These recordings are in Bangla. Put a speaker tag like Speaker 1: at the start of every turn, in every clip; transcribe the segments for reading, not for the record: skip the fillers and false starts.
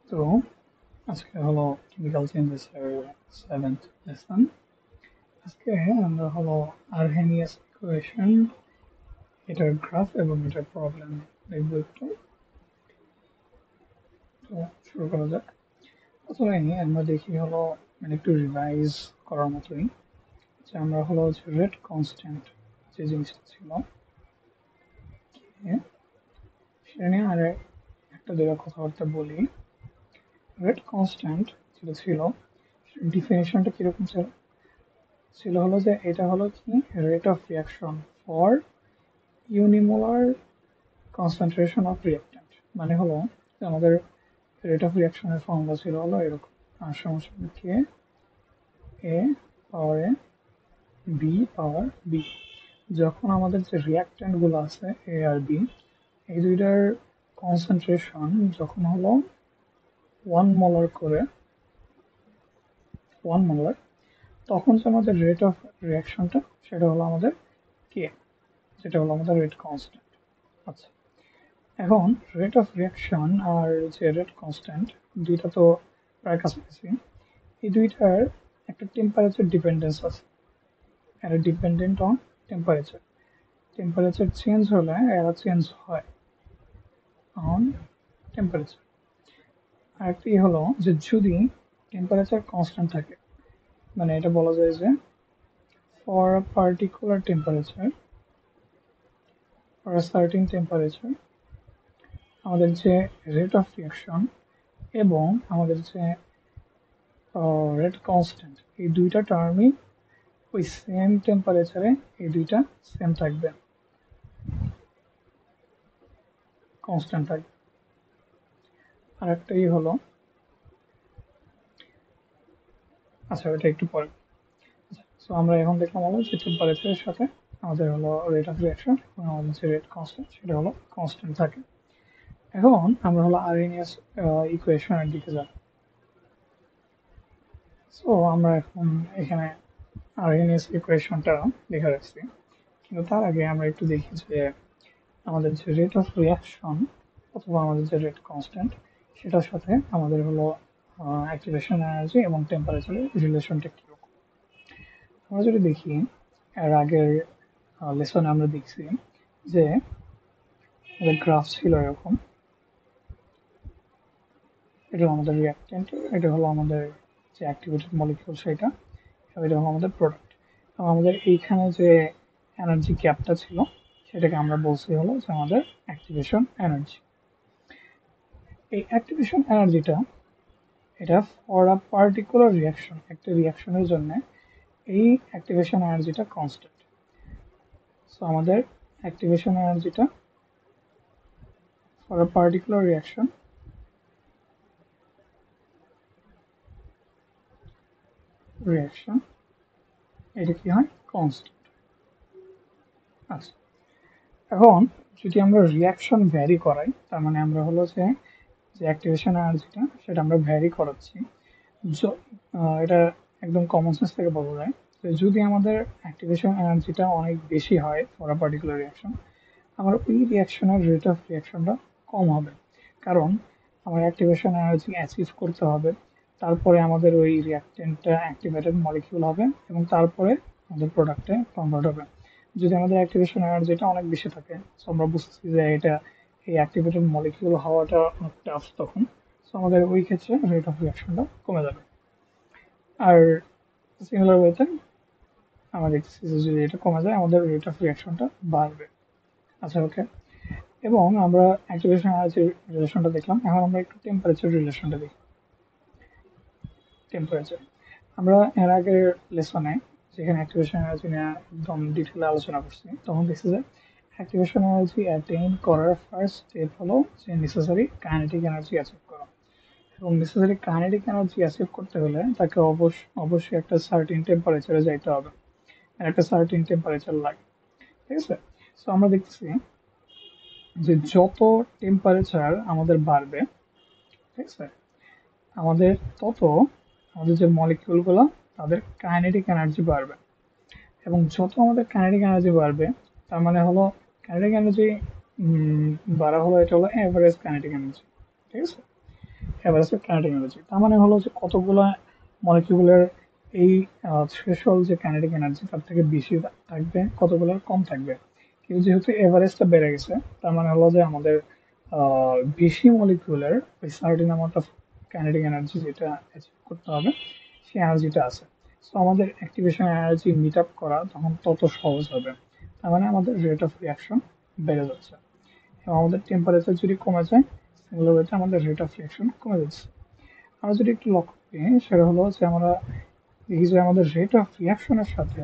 Speaker 1: তো আজকে হলো কেমিক্যাল চেঞ্জেসের 7th লেসন। আজকে আমরা হলো আরহেনিয়াস ইকুয়েশন, এটার গ্রাফ এবং এটার প্রবলেম দেখব একটু। তো শুরু করা যাক। প্রথমে আমরা দেখি হলো একটু রিভাইজ করার মতোই যে আমরা হলো যে রেট কনস্ট্যান্ট যে জিনিসটা ছিল, সেটা নিয়ে আর একটা জায়গায় কথাবার্তা বলি। রেট কনস্ট্যান্ট যেটা ছিল, ডিফিনিশনটা কিরকম ছিল? হলো যে এটা হলো কি rate of reaction for unimolar concentration of reactant. মানে হলো যে আমাদের রেট অফ রিয়াকশনের ফর্মুলা ছিল হলো এরকম: আর সমান কে এ পাওয়ার এ বি পাওয়ার বি। যখন আমাদের যে রিয়াক্ট্যান্ট গুলো আছে এ আর বি, এই দুইটার কনসেন্ট্রেশন যখন হলো 1 মোলার করে, 1 মোলার, তখন যে আমাদের রেট অফ রিয়াকশনটা সেটা হলো আমাদের কে, যেটা হলো আমাদের রেট কনস্ট্যান্ট। আচ্ছা, এখন রেট অফ রিয়াকশন আর যে রেট কনস্ট্যান্ট, দুইটা তো প্রায় কাছাকাছি। এই দুইটার একটা টেম্পারেচার ডিপেন্ডেন্স আছে, এরা dependent on temperature. Temperature change হলে এরা চেঞ্জ হয় অন টেম্পারেচার। আরেকটি হলো যে যদি টেম্পারেচার কনস্ট্যান্ট থাকে, মানে এটা বলা যায় যে for a particular temperature, for a sardine temperature, আমাদের যে রেট অফ রিয়াকশন এবং আমাদের যে রেট কনস্ট্যান্ট, এই দুইটা টার্মই ওই সেম টেম্পারেচারে এই দুইটা সেম থাকবে, কনস্ট্যান্ট থাকবে। আর একটাই হলো, আচ্ছা এটা একটু পরে। সো আমরা এখন দেখলাম হলো যে টেম্পারেচারের সাথে আমাদের হলো রেট অফ রিয়াকশন এবং আমাদের যে রেট কনস্ট্যান্ট সেটা হলো কনস্ট্যান্ট থাকে। এখন আমরা হলো আরএনএস ইকুয়েশনের দিকে যাব। সো আমরা এখন এখানে আরএনএস ইকুয়েশনটা লিখে রাখছি, কিন্তু তার আগে আমরা একটু দেখি যে আমাদের যে রেট অফ রিয়াকশন অথবা আমাদের যে রেট কনস্ট্যান্ট, সেটার সাথে আমাদের হলো অ্যাক্টিভেশন এনার্জি এবং টেম্পারেচারের রিলেশনটা কীরকম। আমরা যদি দেখি, এর আগের লেসনে আমরা দেখছি যে আমাদের গ্রাফ ছিল এরকম, এটা হলো আমাদের রিয়াক্ট্যান্ট, এটা হলো আমাদের যে অ্যাক্টিভেটেড মলিকিউল সেটা, এটা হলো আমাদের প্রোডাক্ট। এবং আমাদের এইখানে যে এনার্জি গ্যাপটা ছিল সেটাকে আমরা বলছি হলো যে আমাদের অ্যাক্টিভেশন এনার্জি। এই অ্যাক্টিভেশন এনার্জিটা, এটা ফর আ পার্টিকুলার রিয়াকশন, একটা রিয়াকশনের জন্য এই অ্যাক্টিভেশন এনার্জিটা কনস্ট্যান্ট। সো আমাদের অ্যাক্টিভেশন এনার্জিটা ফর আ পার্টিকুলার রিয়াকশন এটা কি হয়? কনস্ট্যান্ট। আচ্ছা, এখন যদি আমরা রিয়াকশন ভ্যারি করাই, তার মানে আমরা হলো যে যে অ্যাক্টিভেশন এনার্জিটা সেটা আমরা ভ্যারি করাচ্ছি। এটা একদম কমন সেন্স থেকে বলা যায় যে যদি আমাদের অ্যাক্টিভেশন এনার্জিটা অনেক বেশি হয় ফর আ পার্টিকুলার রিয়াকশন, আমার ওই রিয়াকশনের রেট অফ রিয়াকশনটা কম হবে। কারণ আমার অ্যাক্টিভেশন এনার্জি অ্যাচিভ করতে হবে, তারপরে আমাদের ওই রিয়াক্টেন্টটা অ্যাক্টিভেটেড মলিকিউল হবে এবং তারপরে আমাদের প্রোডাক্টে কনভার্ট হবে। যদি আমাদের অ্যাক্টিভেশন এনার্জিটা অনেক বেশি থাকে, সো আমরা বুঝতেছি যে এটা এই অ্যাক্টিভেটেড মলিকিউল হওয়াটা অনেক টাফ তখন, সো আমাদের ওই ক্ষেত্রে রেট অফ রিয়াকশনটা কমে যাবে। আর সিমিলার ওয়েতে আমরা দেখতেছি যে যদি এটা কমে যায় আমাদের রেট অফ রিয়াকশনটা বাড়বে। আচ্ছা, ওকে। এবং আমরা অ্যাক্টিভেশন এনার্জির রিলেশনটা দেখলাম, এখন আমরা একটু টেম্পারেচার রিলেশনটা দেখি। টেম্পারেচার আমরা এর আগের লেসনে যেখানে অ্যাক্টিভেশন এনার্জি নিয়ে একদম ডিটেলে আলোচনা করছি, তখন দেখছি যে অ্যাক্টিভেশন এনার্জি অ্যাটেইন করার ফার্স্ট স্টেপ হলো যে নেসেসারি কাইনেটিক এনার্জি অ্যাচিভ করা। এবং নেসেসারি কাইনেটিক এনার্জি অ্যাচিভ করতে হলে তাকে অবশ্যই একটা সার্টিন টেম্পারেচারে যাইতে হবে, আর একটা সার্টিন টেম্পারেচার লাগে। ঠিক আছে? সো আমরা দেখছি যে যত টেম্পারেচার আমাদের বাড়বে, ঠিক আছে, আমাদের তত আমাদের যে মলিকিউলগুলো তাদের কাইনেটিক এনার্জি বাড়বে। এবং যত আমাদের কাইনেটিক এনার্জি বাড়বে, তার মানে হলো কাইনেটিক এনার্জি বাড়া হলো, এটা হলো এভারেজ কাইনেটিক এনার্জি। ঠিক আছে? এভারেস্টের কাইনেটিক এনার্জি। তার মানে হলো যে কতগুলা মলিকিউলের এই থ্রেশহোল্ড যে কাইনেটিক এনার্জি তার থেকে বেশি থাকবে, কতগুলোর কম থাকবে। কিন্তু যেহেতু এভারেস্টটা বেড়ে গেছে, তার মানে হলো যে আমাদের বেশি মলিকিউলের ওই certain amount of kinetic energy যেটা অ্যাচিভ করতে হবে, সেই এনার্জিটা আছে। সো আমাদের অ্যাক্টিভেশন এনার্জি মিট আপ করা তখন তত সহজ হবে। তার মানে আমাদের রেট অফ রিয়াকশন বেড়ে যাচ্ছে, এবং আমাদের টেম্পারেচার যদি কমে যায়, সিমিলার ওয়েতে আমাদের রেট অফ রিয়াকশন কমে যাচ্ছে। আমরা যদি একটু লক্ষ্য করি, সেটা হলো যে আমরা দেখি যে আমাদের রেট অফ রিয়াকশনের সাথে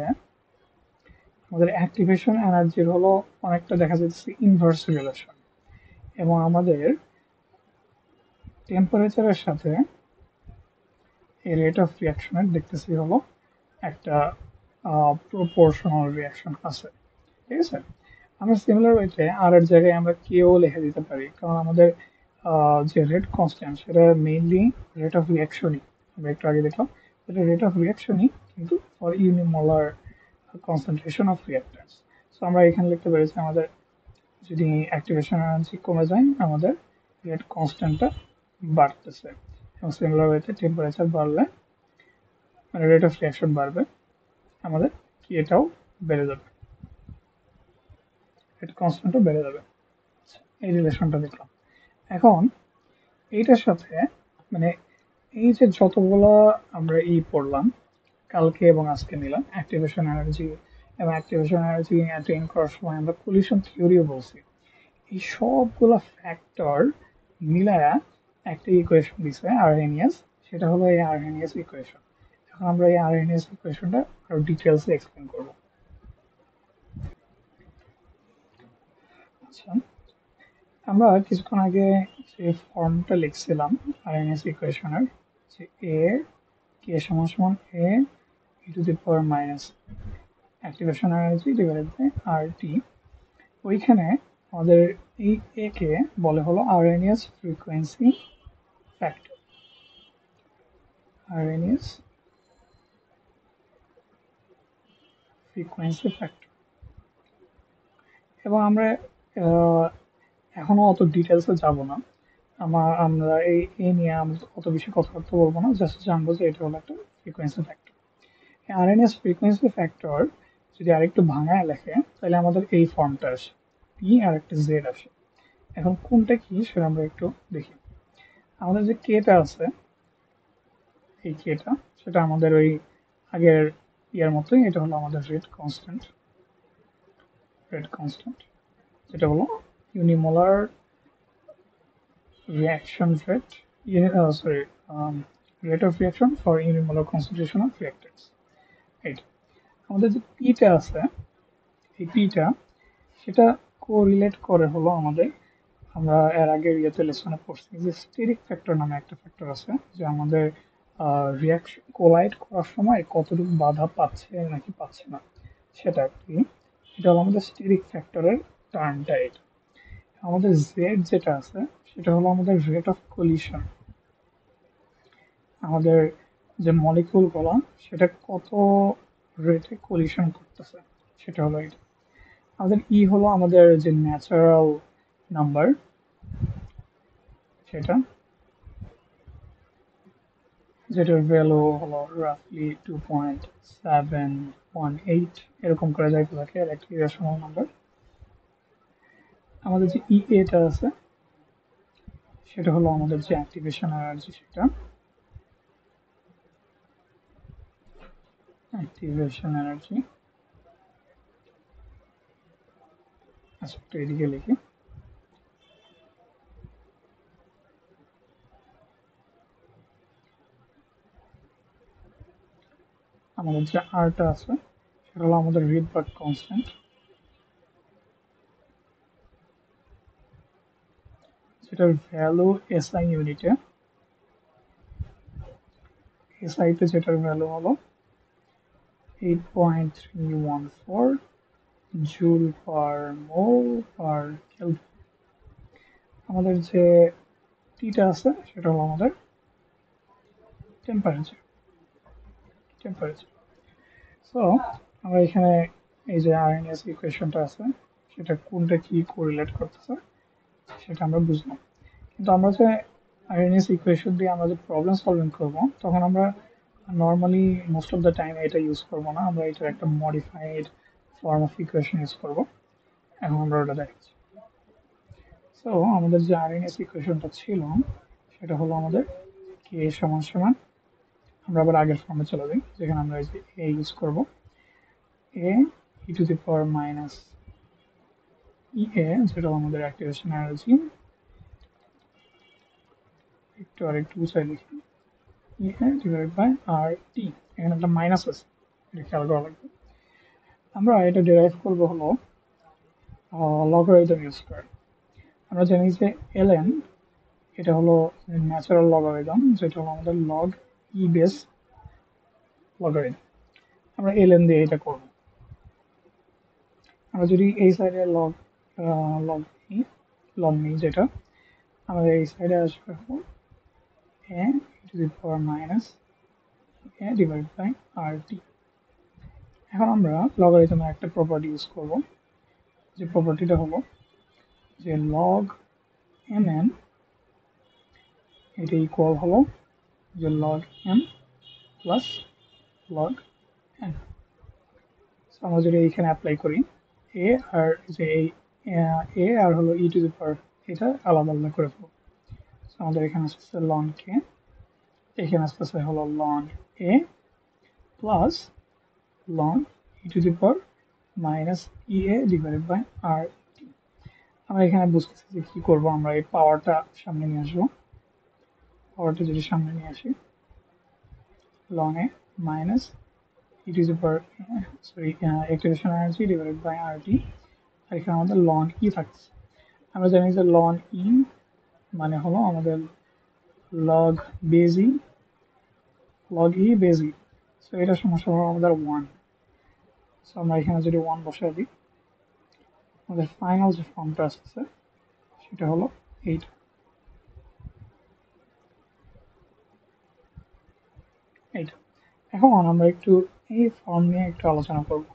Speaker 1: আমাদের অ্যাক্টিভেশন এনার্জির হলো অনেকটা দেখা যাচ্ছে ইনভার্স রিলেশন, এবং আমাদের টেম্পারেচারের সাথে এই রেট অফ রিয়াকশনের দেখতেছি হলো একটা প্রপোর্শনাল রিয়াকশন আছে। ঠিক আছে, আমরা সিমিলার ওয়েতে আর এর জায়গায় আমরা কেও লিখে দিতে পারি, কারণ আমাদের যে রেট কনস্ট্যান্ট সেটা মেইনলি রেট অফ রিয়াকশনই। আমরা একটু আগে দেখলাম এটা রেট অফ রিয়াকশনই, কিন্তু for unimolar concentration of reactants. So আমরা এখানে লিখতে পারি যে আমাদের যদি অ্যাক্টিভেশন এনার্জি কমে যায়, আমাদের রেট কনস্ট্যান্টটা বাড়তেছে, এবং সিমিলার ওয়েতে টেম্পারেচার বাড়লে মানে রেট অফ রিয়াকশন বাড়বে, আমাদের কি এটাও বেড়ে যাবে, রেট কনস্ট্যান্টও বেড়ে যাবে। এই রিলেশনটা দেখলাম। এখন এইটার সাথে মানে এই যে যতগুলো আমরা পড়লাম কালকে এবং আজকে নিলাম অ্যাক্টিভেশন এনার্জি, এবং অ্যাক্টিভেশন এনার্জি অ্যাটেইন করার সময় আমরা কলিশন থিওরিও বলছি, এই সবগুলো ফ্যাক্টর মিলায়া একটা ইকুয়েশন দিছে আরহেনিয়াস, সেটা হলো এই আরহেনিয়াস ইকুয়েশন। এখন আমরা এই আরহেনিয়াস ইকুয়েশনটা আরো ডিটেলসে এক্সপ্লেন করব। আচ্ছা, আমরা কিছুক্ষণ আগে যে ফর্মটা লিখছিলাম আরহেনিয়াস ইকুয়েশনের, যে এ কে সমান সমান A E to the power minus activation energy divided by R T, ওইখানে আমাদের এই এ কে বলে হলো Arrhenius frequency factor, Arrhenius frequency factor. এবং আমরা আহ, এখনো অত ডিটেলসে যাব না, আমরা এই নিয়ে আমরা অত বেশি কথাবার্তা বলবো না, জাস্ট জানবো যে এটা হলো একটা frequency factor. RNase frequency factor যদি আরেকটু ভাঙায় লেখে, তাহলে আমাদের এই ফর্মটা আসে, পি আর একটা জেড আসে। এখন কোনটা কি সেটা আমরা একটু দেখি। আমাদের যে কেটা আছে, এই কেটা, সেটা আমাদের ওই আগের ইয়ার মতোই, এটা হলো আমাদের রেট কনস্ট্যান্ট, যেটা হলো ইউনিমোলার reaction rate, sorry, rate of reaction for unimolar concentration of reactants. এইটা আমাদের যে পিটা আছে, এই পিটা সেটা কোরিলেট করে হলো আমাদের, আমরা এর আগের ইয়েতে লেসনে পড়ছি যে স্টেরিক ফ্যাক্টর নামে একটা ফ্যাক্টর আছে, যে আমাদের রিয়াকশন কোলাইড করার সময় কতটুকু বাধা পাচ্ছে নাকি পাচ্ছে না সেটা কি, এটা হলো আমাদের স্টেরিক ফ্যাক্টরের টার্মটা। এটা আমাদের জেড যেটা আছে সেটা হলো আমাদের রেট অফ কলিশন, আমাদের যে মলিকুল গুলো সেটা কত রেটে কলিশন করতেছে, সেটা হলো এটা। আমাদের হলো আমাদের যে ন্যাচারাল নাম্বার, সেটা যেটার ভ্যালু হলো রাফলি 2.718 এরকম করে যাইতে থাকে, আর একটা ইরেশনাল নাম্বার। আমাদের যে এটা আছে সেটা হলো আমাদের যে অ্যাক্টিভেশন এনার্জি, সেটা অ্যাক্টিভেশন এনার্জি। আচ্ছা, একটু এদিকে লিখি। আমাদের যে আরটা আছে সেটা হলো আমাদের রিডবার্গ কনস্ট্যান্ট, যেটার ভ্যালু এসআই ইউনিটে, এসআইতে যেটার ভ্যালু হলো 8.314 জুল পার মোল পার কেলভিন। আমাদের যে টিটা আছে সেটা হলো আমাদের টেম্পারেচার। সো আমরা এখানে এই যে আরএনএস ইকুয়েশনটা আছে, সেটা কোনটা কি কোরিলেট করতেছে সেটা আমরা বুঝলাম। কিন্তু আমরা যে আরএনএস ইকুয়েশন দিয়ে আমরা যে প্রবলেম সলভিং করব তখন আমরা normally most of the time এটা ইউজ করব না, আমরা এটার একটা modified form of equation use করব। এখন আমরা ওটা দেখাচ্ছি। সো আমাদের যে আরএনএস ইকুয়েশনটা ছিল সেটা হলো আমাদের কে সমান সমান, আমরা আবার আগের ফর্মে চলে যাই যেখানে আমরা এই যে এ ইউজ করব, এ E to the power minus E এ, যেটা আমাদের অ্যাক্টিভেশন এনার্জি, একটু আর একটু উঁচাই লিখি, ই এ ডিভাইড বাই আর টি, এখানে একটা মাইনাস আছে, এটা খেয়াল করা লাগবে। আমরা এটা ডিরাইভ করবো হলো লগারিদম ইউজ করে। আমরা জানি যে ln এটা হলো ন্যাচারাল লগারিদম, যেটা হলো আমাদের লগ ই বেস লগারিদম। আমরা ln দিয়ে এটা করব। আমরা যদি এই সাইডে লগ লগ ই লগ নিই, যেটা আমাদের এই সাইডে আসবে হলো a to the power minus a divide by R T. এখন আমরা লগারিদমের একটা প্রপার্টি ইউজ করব, যে প্রপার্টিটা হলো যে লগ mn এটা ইকুয়াল হলো যে log m plus log n। আমরা যদি এইখানে অ্যাপ্লাই করি এ আর যে এই এ আর হলো ই টু দি পাওয়ার, এটা আলাদা আলাদা করে ফেলবো। আমাদের এখানে আসতেছে লন কে, এখানে আসতেছে হলো ln A plus ln E to the power minus E A divided by R T. আমরা এখানে বুঝতেছি যে কি করবো, আমরা এই পাওয়ারটা সামনে নিয়ে আসবো। পাওয়ারটা যদি সামনে নিয়ে আসি, ln A minus E to the power sorry activation energy divided by R T, আর এখানে আমাদের লন ই থাকছে। আমরা জানি যে লন ই মানে হলো আমাদের লগ বেজ ই, লগ ই বেজ ই। সো এটা সমস্যা হলো আমাদের 1। সো আমরা এখানে যদি 1 বসাই দিই, আমাদের ফাইনাল যে ফর্মটা আসছে সেটা হলো এইটা। এইটা এখন আমরা একটু এই ফর্ম নিয়ে একটু আলোচনা করব।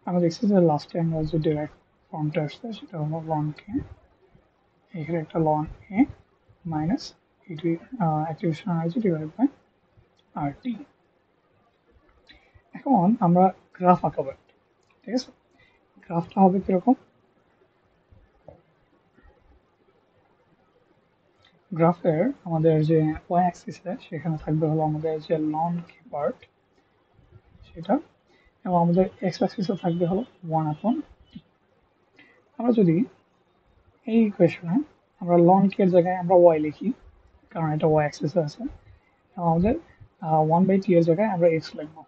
Speaker 1: আমরা দেখছি যে লাস্টে আমরা যে ডিরাইভ ফর্মটা আসছে সেটা হলো লন কে, এখানে একটা লন এ মাইনাস এটি activation energy divide by R T. এখন আমরা গ্রাফ আঁকাবো, ঠিক আছে? গ্রাফটা হবে কিরকম, গ্রাফের আমাদের যে ওয়াই অ্যাক্সিসে সেখানে থাকবে হলো আমাদের যে লন কে পার্ট সেটা, এবং আমাদের এক্স অ্যাক্সিসে থাকবে হলো 1/. আমরা যদি এই ইকুয়েশনে আমরা লন কে এর জায়গায় আমরা ওয়াই লিখি, কারণ এটা ওয়াই অ্যাক্সিসে আছে, এবং আমাদের 1/t এর জায়গায় আমরা এক্স লিখবো,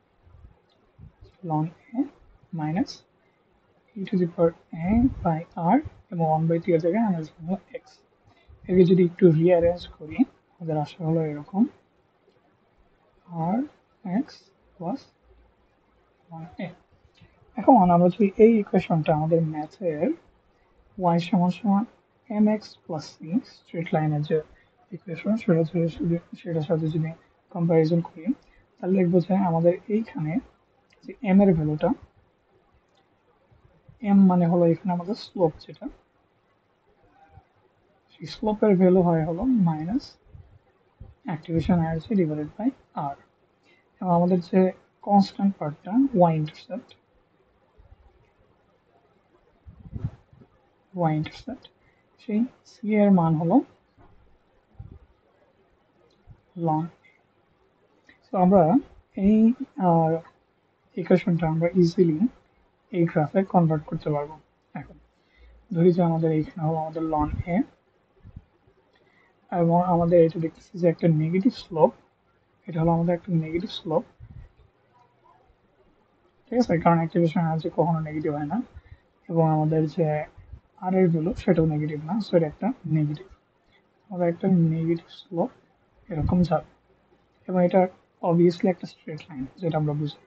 Speaker 1: ln A minus E to the power A by R, এবং 1/t এর জায়গায় আমরা লিখবো এক্স। একে যদি একটু রিঅ্যারেঞ্জ করি আমাদের আসা হলো এরকম, আর এক্স প্লাস 1a। এখন আমরা যদি এই ইকুয়েশনটা আমাদের ম্যাথের y সমান সমান mx প্লাস c স্ট্রেট লাইনের যে ইকুয়েশন সেটার সাথে যদি কম্পারিজন করি, তাহলে দেখবো যে আমাদের এইখানে যে m এর ভ্যালুটা, m মানে হলো এখানে আমাদের স্লোপ, যেটা সেই স্লোপের ভ্যালু হয় হলো minus activation energy divided by R, এবং আমাদের যে কনস্ট্যান্ট পার্টটা y ইন্টারসেপ্ট সেই c এর মান হলো লন। তো আমরা এই ইকুয়েশনটা আমরা ইজিলি এই গ্রাফে কনভার্ট করতে পারবো। এখন ধরি যে আমাদের এইখানে হলো আমাদের লন এ, এবং আমাদের এটা দেখতেছি যে একটা নেগেটিভ স্লোপ, এটা হলো আমাদের একটা নেগেটিভ স্লোপ, ঠিক আছে? কারণ অ্যাক্টিভেশন এনার্জি কখনো নেগেটিভ হয় না, এবং আমাদের যে আর এর ভ্যালু সেটাও নেগেটিভ না, সো এটা একটা নেগেটিভ, আমাদের একটা নেগেটিভ স্লোপ এরকম যাবে, এবং এটা অবভিয়াসলি একটা স্ট্রেট লাইন যেটা আমরা বুঝি,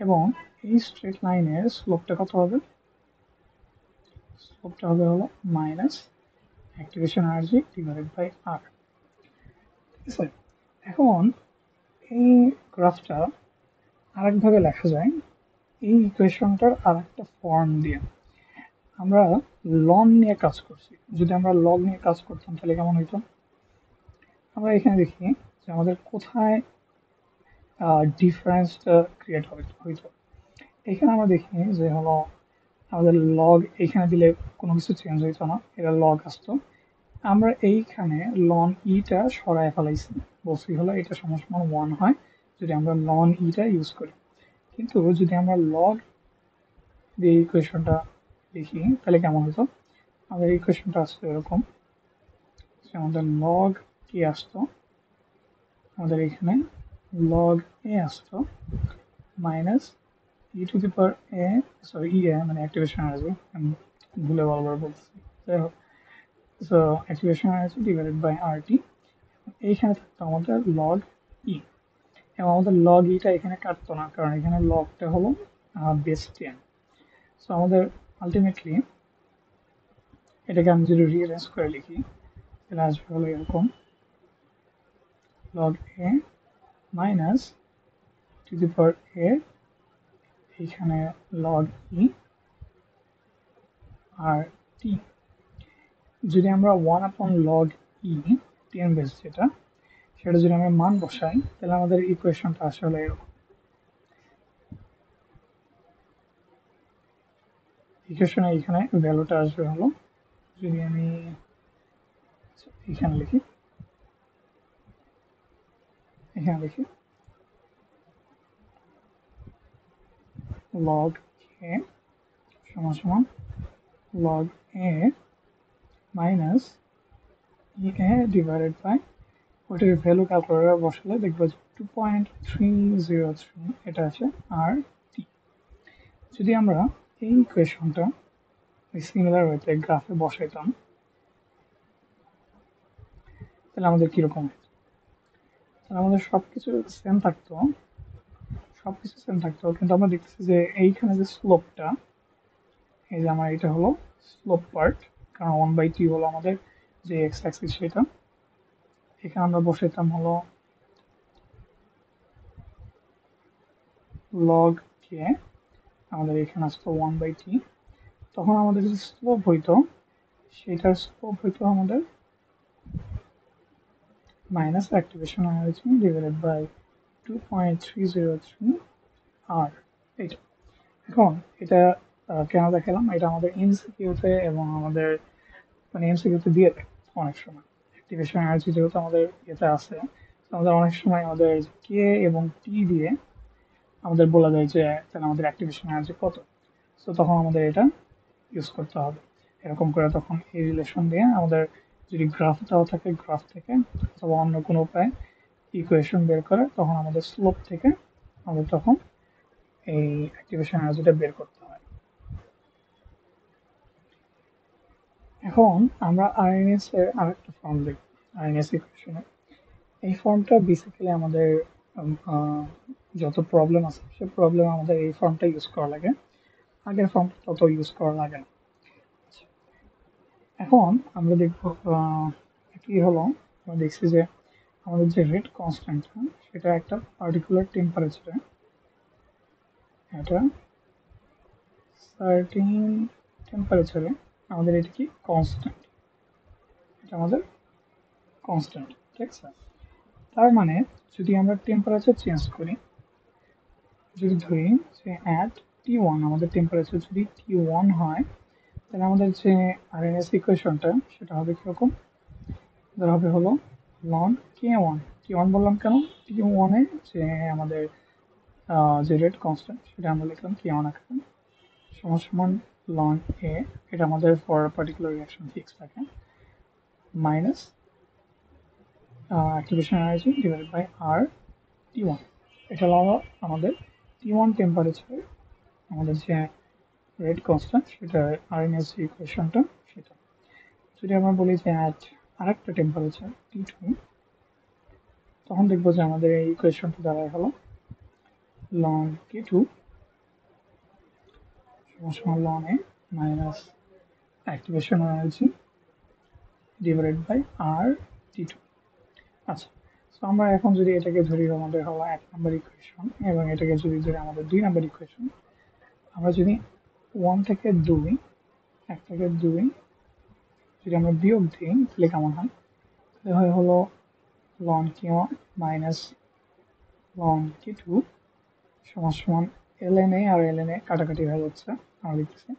Speaker 1: এবং এই স্ট্রেট লাইনের স্লোপটা কত হবে, স্লোপটা হবে হলো minus activation energy divided by R, ঠিক আছে? এখন এই গ্রাফটা আরেকভাবে লেখা যায়, এই ইকুয়েশনটার আর একটা ফর্ম দিয়ে আমরা লন নিয়ে কাজ করছি। যদি আমরা লগ নিয়ে কাজ করতাম তাহলে কেমন হইতো? আমরা এখানে দেখি যে আমাদের কোথায় ডিফারেন্সটা ক্রিয়েট হইতো। এখানে আমরা দেখি যে হলো আমাদের লগ এখানে দিলে কোনো কিছু চেঞ্জ হইতো না, এটা লগ আসতো। আমরা এইখানে লন ইটা সরায় ফেলাইছি, বলছি হলো এটা সমান সমান 1 হয় যদি আমরা লন ইটা ইউজ করি। কিন্তু যদি আমরা লগ দিয়ে ইকুয়েশনটা দেখি তাহলে কেমন হতো? আমাদের ইকুয়েশনটা আসতো এরকম যে আমাদের লগ কি আসতো, আমাদের এখানে লগ এ আসতো minus E to the power A, sorry E A মানে অ্যাক্টিভেশন আসবে, আমি ভুলে বারবার বলছি, যাই হোক। সো অ্যাক্টিভেশন আছে ডিভাইডেড বাই আর টি, এইখানে থাকতো আমাদের লগ ই, এবং আমাদের লগ ইটা এখানে কাটতো না কারণ এখানে লগটা হলো বেস 10। সো আমাদের আলটিমেটলি এটাকে আমি যদি রিঅ্যারেঞ্জ করে লিখি তাহলে আসবে হলো এরকম log A minus to the power A, এইখানে লগ ই আর টি। যদি আমরা 1 আপন লগ ই 10 বেস যেটা, সেটা যদি আমরা মান বসাই তাহলে আমাদের ইকুয়েশনটা আসলে এরকম। ইকুয়েশনে এখানে ভ্যালুটা আসবে হলো, যদি আমি এখানে লিখি, এখানে লিখি লগ এ সমান সমান log A minus E A divided by, ওইটার ভ্যালু ক্যালকুলেটর বসালে দেখবো যে 2.303 এটা আছে আর টি। যদি আমরা এই ইকুয়েশনটা সিমিলার ওয়েতে গ্রাফে বসাইতাম তাহলে আমাদের কিরকম হতো? তাহলে আমাদের সবকিছু সেম থাকতো, সবকিছু সেম থাকতো, কিন্তু আমরা দেখতেছি যে এইখানে যে স্লোপটা, এই যে আমার এটা হলো স্লোপ পার্ট, কারণ 1/t হলো আমাদের যে এক্স অ্যাক্সিস সেটা, এখানে আমরা বসাইতাম হলো লগ কে, আমাদের এখানে আসতো 1/t, তখন আমাদের যে স্লোপ হইতো সেটার স্লোপ হইতো আমাদের minus activation energy divided by 2.303 R এটা। এখন এটা কেন দেখালাম, এটা আমাদের এমসিকিউতে এবং আমাদের মানে এমসিকিউতে দিয়ে দেয় অনেক সময়। অ্যাক্টিভেশন এনার্জি যেহেতু আমাদের ইয়েতে আছে, আমাদের অনেক সময় আমাদের কে এবং টি দিয়ে আমাদের বলা যায় যে তাহলে আমাদের অ্যাক্টিভেশন এনার্জি কত। তো তখন আমাদের এটা ইউজ করতে হবে এরকম করে, তখন এই রিলেশন দিয়ে আমাদের যদি গ্রাফ দেওয়া থাকে গ্রাফ থেকে অথবা অন্য কোনো উপায়ে ইকুয়েশন বের করে তখন আমাদের স্লোপ থেকে আমাদের তখন এই অ্যাক্টিভেশন এনার্জিটা বের করতে হয়। এখন আমরা আরএনএস এর আরেকটা ফর্ম দেখব, আরএনএস ইকুয়েশনের। এই ফর্মটা বেসিক্যালি আমাদের যত প্রবলেম আছে সে প্রবলেম আমাদের এই ফর্মটা ইউজ করা লাগে, আগের ফর্মটা তত ইউজ করা লাগে না। এখন আমরা দেখব কি হলো, আমরা দেখছি যে আমাদের যে রেট কনস্ট্যান্টটা সেটা একটা পার্টিকুলার টেম্পারেচারে, এটা সার্টিন টেম্পারেচারে আমাদের এটা কি কনস্ট্যান্ট, এটা আমাদের কনস্ট্যান্ট, ঠিক আছে? তার মানে যদি আমরা টেম্পারেচার চেঞ্জ করি, যদি ধরি যে অ্যাট T1 আমাদের টেম্পারেচার যদি T1 হয় তাহলে আমাদের যে আরএনএস ইকুয়েশনটা সেটা হবে কিরকম, ধরা হবে হলো লন K1, T1 বললাম কেন, T1 এ যে আমাদের যে রেট কনস্ট্যান্ট সেটা আমরা লিখলাম K1 আকারে সমান সমান লন এ, এটা আমাদের ফর পার্টিকুলার রিঅ্যাকশন ফিক্স থাকে, minus activation energy divided by R T1, এটা হলো আমাদের T1 টেম্পারেচার আমাদের যে রেট কনস্ট্যান্ট সেটা আরএনএস ইকুয়েশনটা সেটা। যদি আমরা বলি যে অ্যাট আরেকটা টেম্পারেচার T2, তখন দেখবো যে আমাদের এই ইকুয়েশনটা দাঁড়ায় হলো লন K2 সমান লন A minus activation energy divided by R T2। আচ্ছা, তো আমরা এখন যদি এটাকে ধরি আমাদের হলো 1 নম্বর ইকুয়েশন এবং এটাকে যদি ধরি আমাদের 2 নম্বর ইকুয়েশন, আমরা যদি 1 থেকে 2 1 থেকে 2 যদি আমরা বিয়োগ দিই তাহলে কেমন হয়? তাহলে হয় হলো ln k1 minus ln k2 সমান সমান ln a R ln a কাটাকাটি হয়ে যাচ্ছে। আমরা লিখতেছি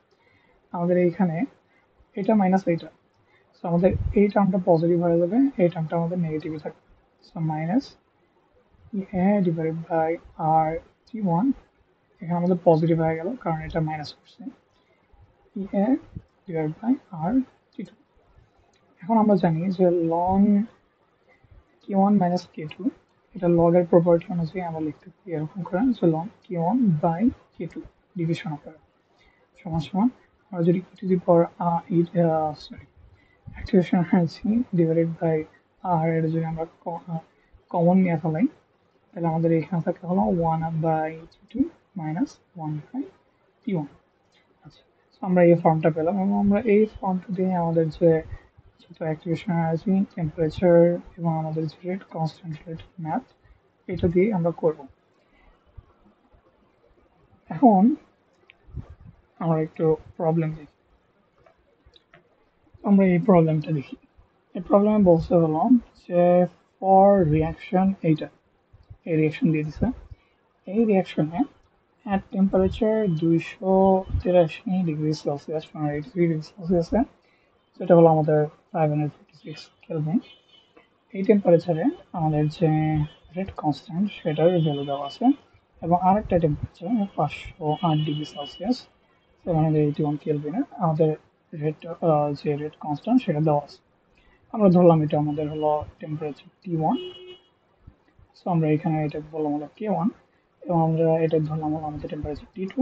Speaker 1: আমাদের এইখানে এটা মাইনাস এইটা, সো আমাদের এই টার্মটা পজিটিভ হয়ে যাবে, এই টার্মটা আমাদের নেগেটিভই থাকবে। So minus a divided by R t1, এখানে আমাদের পজিটিভ হয়ে গেল কারণ এটা মাইনাস করছে, a divided by R t2। এখন আমরা জানি যে ln k1 মাইনাস k2 এটা লগ এর প্রপার্টি অনুযায়ী আমরা লিখতে পারি এরকম করে যে ln k1 by k2 division করে সমান সমান আমরা যদি e to the power sorry activation energy divided by R এর যদি আমরা কমন নিয়ে ফেলাই তাহলে আমাদের এখানে থাকে হলো 1 by t2 minus 1 by t1। আচ্ছা, তো আমরা এই ফর্মটা পেলাম এবং আমরা এই ফর্মটা দিয়ে আমাদের যে যেহেতু অ্যাক্টিভেশন এনার্জি, টেম্পারেচার এবং আমাদের যে রেট কনস্ট্যান্ট রেট ম্যাথ এটা দিয়ে আমরা করব। এখন আমরা একটু প্রবলেম দেখি। আমরা এই প্রবলেমটা দেখি। এই প্রবলেমে বলতে হলো যে ফর রিয়াকশন এইটা, এই রিয়াকশন দিয়ে দিছে। এই রিয়াকশনে at temperature 283 ডিগ্রি সেলসিয়াস মানে 83 ডিগ্রি সেলসিয়াসে, সেটা হলো আমাদের 556 কেলভিন। এই টেম্পারেচারে আমাদের যে রেট কনস্ট্যান্ট সেটার ভ্যালু দেওয়া আছে এবং আরেকটা টেম্পারেচার 508 ডিগ্রি সেলসিয়াস 781 কেলভিনে আমাদের রেট যে রেট কনস্ট্যান্ট সেটা দেওয়া আছে। আমরা ধরলাম এটা আমাদের হলো টেম্পারেচার T1, সো আমরা এখানে এটা বললাম হলো K1 এবং আমরা এটা ধরলাম হলো আমাদের টেম্পারেচার T2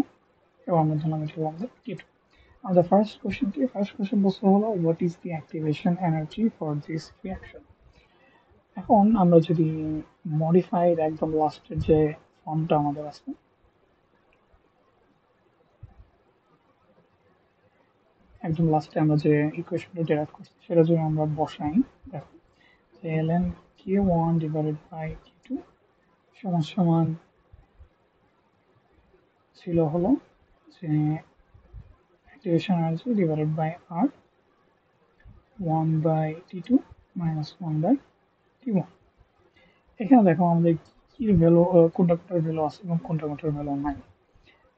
Speaker 1: এবং আমরা ধরলাম এটা হলো আমাদের K2। আমাদের ফার্স্ট কোশ্চেন বলতে হলো what is the activation energy for this reaction. এখন আমরা যদি মডিফাইড একদম লাস্টের যে ফর্মটা আমাদের আছে, একদম লাস্টে আমরা যে ইকুয়েশনটা ডেরাইভ করছি সেটা যদি আমরা বসাই, দেখো যে ln k1 divided by k2 সমান সমান ছিল হলো যে activation energy divided by R 1 by t2 minus 1 by t1। এখানে দেখো আমাদের কি ভ্যালু, কোনটা কোনটার ভ্যালু আছে এবং কোনটা কোনটার ভ্যালু নাই।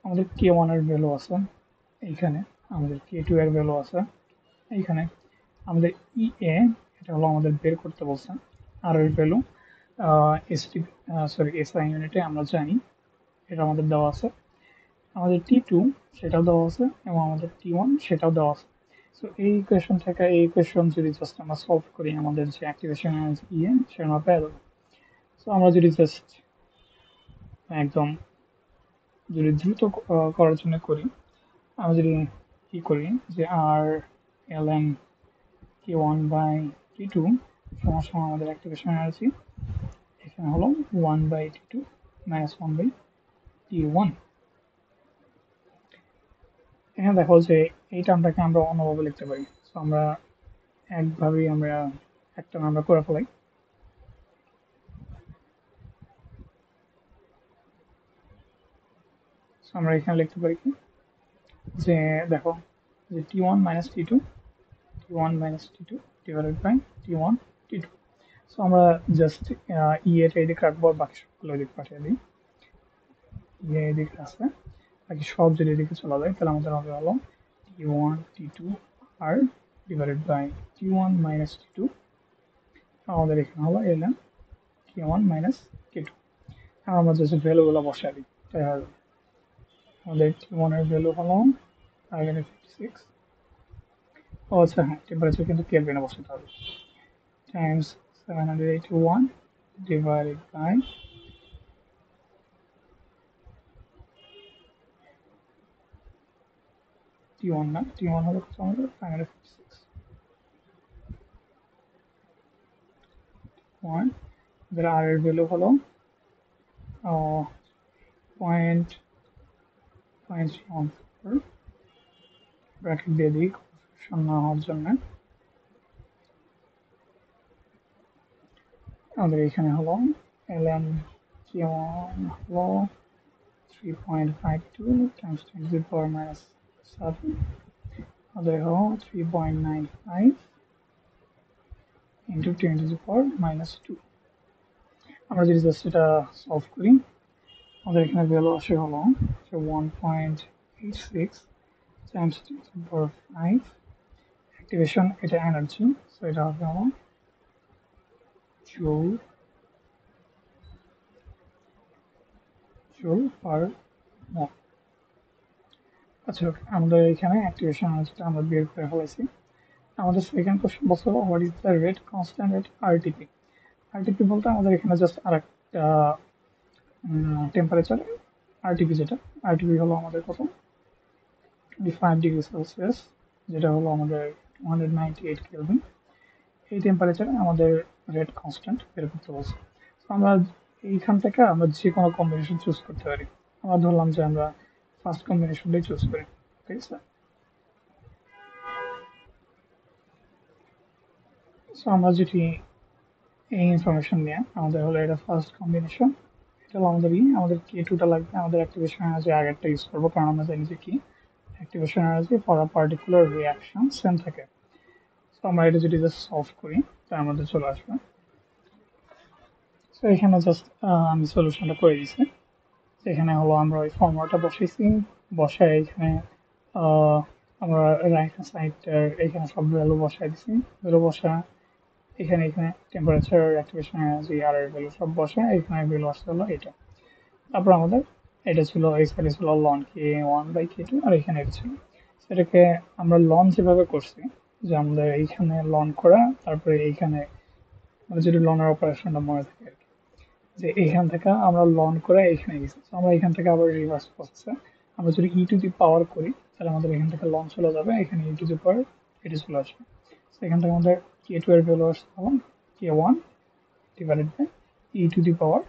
Speaker 1: আমাদের k1 এর ভ্যালু আছে এইখানে, আমাদের k2 এর ভ্যালু আছে এইখানে, আমাদের ইএ এটা হলো আমাদের বের করতে বলছে, আর এর ভ্যালু এসটি এসআই ইউনিটে আমরা জানি এটা আমাদের দেওয়া আছে, আমাদের টি2 সেটাও দেওয়া আছে এবং আমাদের টি1 সেটাও দেওয়া আছে। সো এই ইকুয়েশন থেকে এই ইকুয়েশন যদি জাস্ট আমরা সলভ করি আমাদের যে অ্যাক্টিভেশন এনার্জি ইএ সেটা আমরা পেয়ে যাবো। সো আমরা যদি জাস্ট একদম যদি দ্রুত করার জন্য করি, আমরা যদি কি করি যে আর ln k1 বাই k2 সমান সমান আমাদের অ্যাক্টিভেশন এনার্জি এখানে হলো 1 by t2 minus 1 by t1। এখানে দেখো যে এই টার্মটাকে আমরা অন্যভাবে লিখতে পারি। সো আমরা একভাবেই আমরা একটা আমরা করে ফেলাই। সো আমরা এখানে লিখতে পারি কি যে দেখো যে t1 minus t2 t1 minus t2 divided by t1 t2। So আমরা জাস্ট এটা এদিকে রাখবো আর বাকি সবগুলো এদিকে পাঠিয়ে দিই। এদিকে আছে, বাকি সব যদি এদিকে চলে যায় তাহলে আমাদের হবে হলো t1 t2 R divided by t1 minus t2, আমাদের এখানে হলো ln k1 মাইনাস k2। আর আমরা জাস্ট ভ্যালুগুলো বসাই দিই তাই হবে। আমাদের t1 এর ভ্যালু হলো 556, ও আচ্ছা হ্যাঁ টেম্পারেচার কিন্তু কেলভিনে বসাতে হবে, টাইমস 781 ডিভাইডেড বাই t1 না, t1 হলো কত আমাদের 556 পয়েন্ট, আমাদের আর এর ভ্যালু হলো point point one four, bracket দিয়ে দিই কনফিউশন না হওয়ার জন্য। আমাদের এখানে হলো ln k1 হলো 3.52 times 10 to the power minus 7 আমাদের হলো 3.95 into 10 to the power minus 2 আমরা যদি জাস্ট এটা সলভ করি আমাদের এখানে ভ্যালু আসে হলো 1.86 times 10 to the power 5 activation এটা এনার্জি সো এটা হবে হলো জুল পার মল। আচ্ছা আমাদের এখানে অ্যাক্টিভেশন এনার্জিটা আমরা বের করে ফেলেছি। আমাদের সেকেন্ড কোশ্চেন বলছে what is the rate constant at RTP. RTP বলতে আমাদের এখানে জাস্ট আরেকটা টেম্পারেচার আরটিপি যেটা আরটিপি হলো আমাদের কত 25 ডিগ্রি সেলসিয়াস যেটা হলো আমাদের 298 কেলভিন। এই টেম্পারেচারে আমাদের রেট কনস্ট্যান্ট বের করতে বলছে। তো আমরা এইখান থেকে আমরা যে কোনো কম্বিনেশন চুজ করতে পারি। আমরা ধরলাম যে আমরা ফার্স্ট কম্বিনেশনটাই চুজ করি, ঠিক আছে। সো আমরা যেটি এই ইনফরমেশন নিয়ে আমাদের হলো এটা ফার্স্ট কম্বিনেশন, এটা হলো আমাদের কে টুটা লাগবে, আমাদের অ্যাক্টিভেশন এনার্জি আগেরটা ইউজ করবো কারণ আমরা জানি যে কি activation energy for a particular reaction same থাকে। তো আমরা এটা যদি জাস্ট সলভ করি তার মধ্যে চলে আসবে। তো এখানে জাস্ট আমি সলিউশনটা করে দিয়েছি। এখানে হলো আমরা ওই ফর্মুলাটা বসাইছি, বসায় এখানে আমরা রাইট হ্যান্ড সাইডটার এখানে সব ভ্যালু বসাই দিছি, ভ্যালু বসা এখানে টেম্পারেচার অ্যাক্টিভেশন এনার্জি আর এর ভ্যালু সব বসে এখানে ভ্যালু আসতে হলো এটা। তারপর আমাদের এটা ছিল এই সাইডে ছিল লন k1/k2 আর এখানে এটা ছিল। সেটাকে আমরা লন যেভাবে করছি যে আমাদের এইখানে লন করা তারপরে এইখানে মানে যদি লনের অপারেশনটা মনে থাকে আর কি, যে এইখান থেকে আমরা লন করে এখানে গেছি। আমরা এখান থেকে আবার রিভার্স প্রসেসে আমরা যদি ই টু দি পাওয়ার করি তাহলে আমাদের এখান থেকে লন চলে যাবে, এখানে ই টু দি পাওয়ার এটা চলে আসবে। এখান থেকে আমাদের k2 এর ভ্যালু আসতে হলো k1 divided by e to the power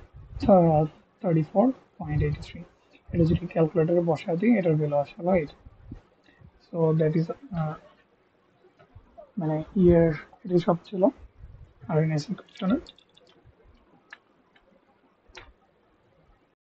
Speaker 1: 34.83। এটা যদি ক্যালকুলেটরে বসা দিই এটার ভ্যালু আসলে এটা। সো দ্যাট ইজ মানে ইয়ের এটি সব ছিল আর এনএসসি কোশ্চেনের।